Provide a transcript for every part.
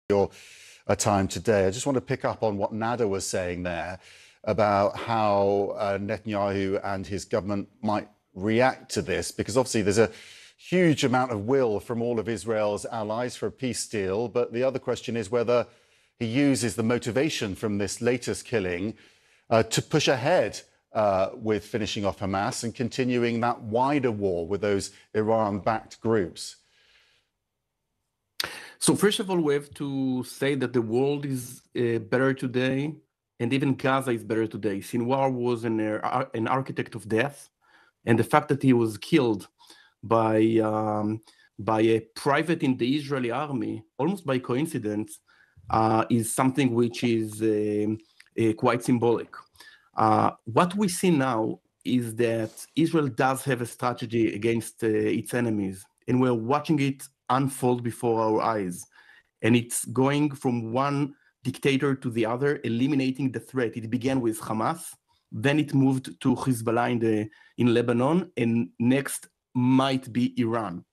your time today. I just want to pick up on what Nada was saying there about how Netanyahu and his government might react to this, because obviously there's a huge amount of will from all of Israel's allies for a peace deal. But the other question is whether he uses the motivation from this latest killing to push ahead with finishing off Hamas and continuing that wider war with those Iran-backed groups. So first of all, we have to say that the world is better today, and even Gaza is better today. Sinwar was an architect of death, and the fact that he was killed by a private in the Israeli army, almost by coincidence, is something which is quite symbolic. What we see now is that Israel does have a strategy against its enemies, and we're watching it unfold before our eyes. And it's going from one dictator to the other, eliminating the threat. It began with Hamas, then it moved to Hezbollah in Lebanon, and next might be Iran.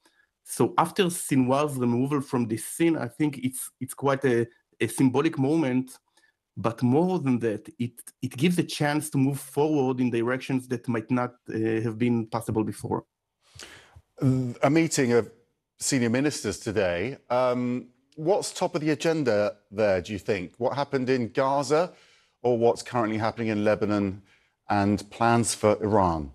So after Sinwar's removal from the scene, I think it's quite a symbolic moment, but more than that, it gives a chance to move forward in directions that might not have been possible before. A meeting of senior ministers today. What's top of the agenda there, do you think? What happened in Gaza or what's currently happening in Lebanon and plans for Iran?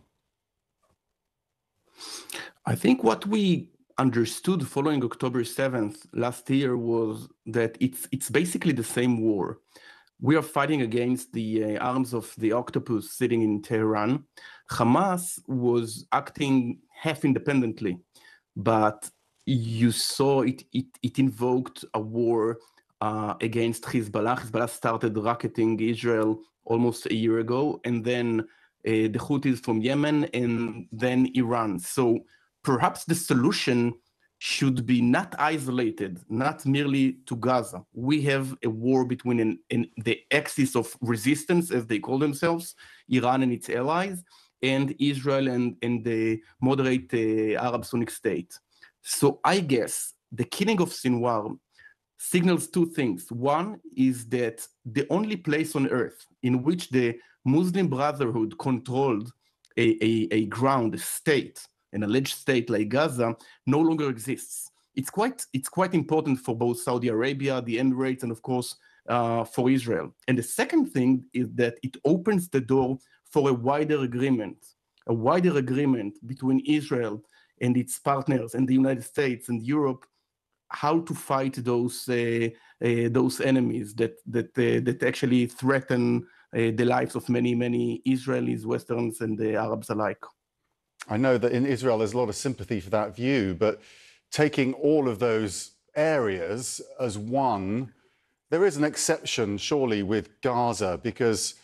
I think what we understood following October 7th last year was that it's basically the same war. We are fighting against the arms of the octopus sitting in Tehran. Hamas was acting half independently, but you saw it invoked a war against Hezbollah. Hezbollah started racketing Israel almost a year ago, and then the Houthis from Yemen, and then Iran. So perhaps the solution should be not isolated, not merely to Gaza. We have a war between the axis of resistance, as they call themselves, Iran and its allies, and Israel and the moderate Arab Sunni state. So I guess the killing of Sinwar signals two things. One is that the only place on earth in which the Muslim Brotherhood controlled a ground, a state, an alleged state like Gaza, no longer exists. It's quite important for both Saudi Arabia, the Emirates, and of course for Israel. And the second thing is that it opens the door for a wider agreement between Israel and its partners and the United States and Europe, how to fight those enemies that actually threaten the lives of many Israelis, Westerns, and the Arabs alike. I know that in Israel there's a lot of sympathy for that view, but taking all of those areas as one, there is an exception surely with Gaza, because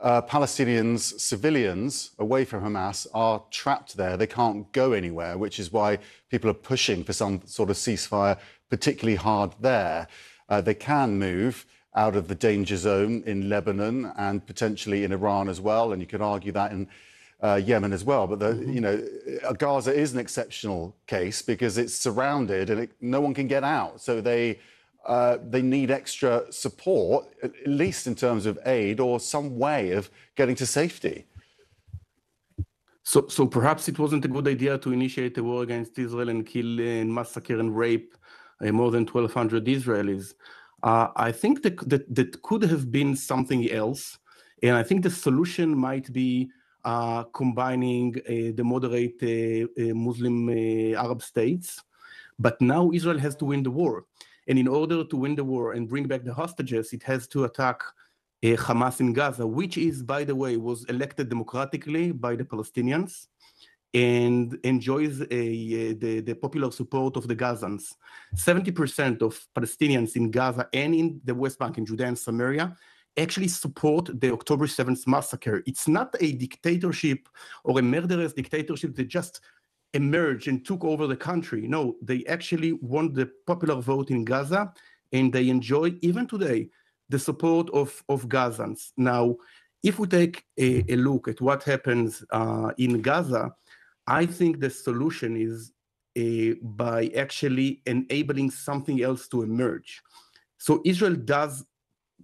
Palestinians, civilians away from Hamas, are trapped there. They can't go anywhere, which is why people are pushing for some sort of ceasefire particularly hard there. They can move out of the danger zone in Lebanon and potentially in Iran as well, and you could argue that in Yemen as well. But Gaza is an exceptional case because it's surrounded and no one can get out. So they need extra support, at least in terms of aid or some way of getting to safety. So perhaps it wasn't a good idea to initiate a war against Israel and kill and massacre and rape more than 1,200 Israelis. I think that could have been something else. And I think the solution might be combining the moderate Muslim Arab states. But now Israel has to win the war. And in order to win the war and bring back the hostages, it has to attack Hamas in Gaza, which is, by the way, was elected democratically by the Palestinians and enjoys the popular support of the Gazans. 70% of Palestinians in Gaza and in the West Bank, in Judea and Samaria, actually support the October 7th massacre. It's not a dictatorship or a murderous dictatorship that just emerged and took over the country. No, they actually won the popular vote in Gaza, and they enjoy, even today, the support of Gazans. Now, if we take a look at what happens in Gaza, I think the solution is by actually enabling something else to emerge. So Israel does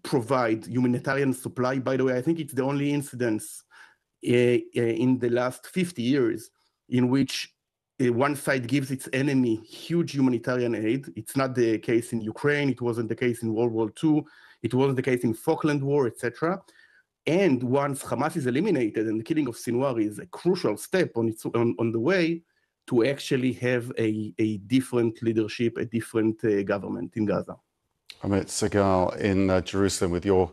provide humanitarian supply. By the way, I think it's the only incidence in the last 50 years in which one side gives its enemy huge humanitarian aid. It's not the case in Ukraine. It wasn't the case in World War II. It wasn't the case in Falkland War, etc. And once Hamas is eliminated, and the killing of Sinwar is a crucial step on the way to actually have a different leadership, a different government in Gaza. Amit Segal in Jerusalem with your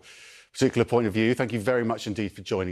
particular point of view. Thank you very much indeed for joining.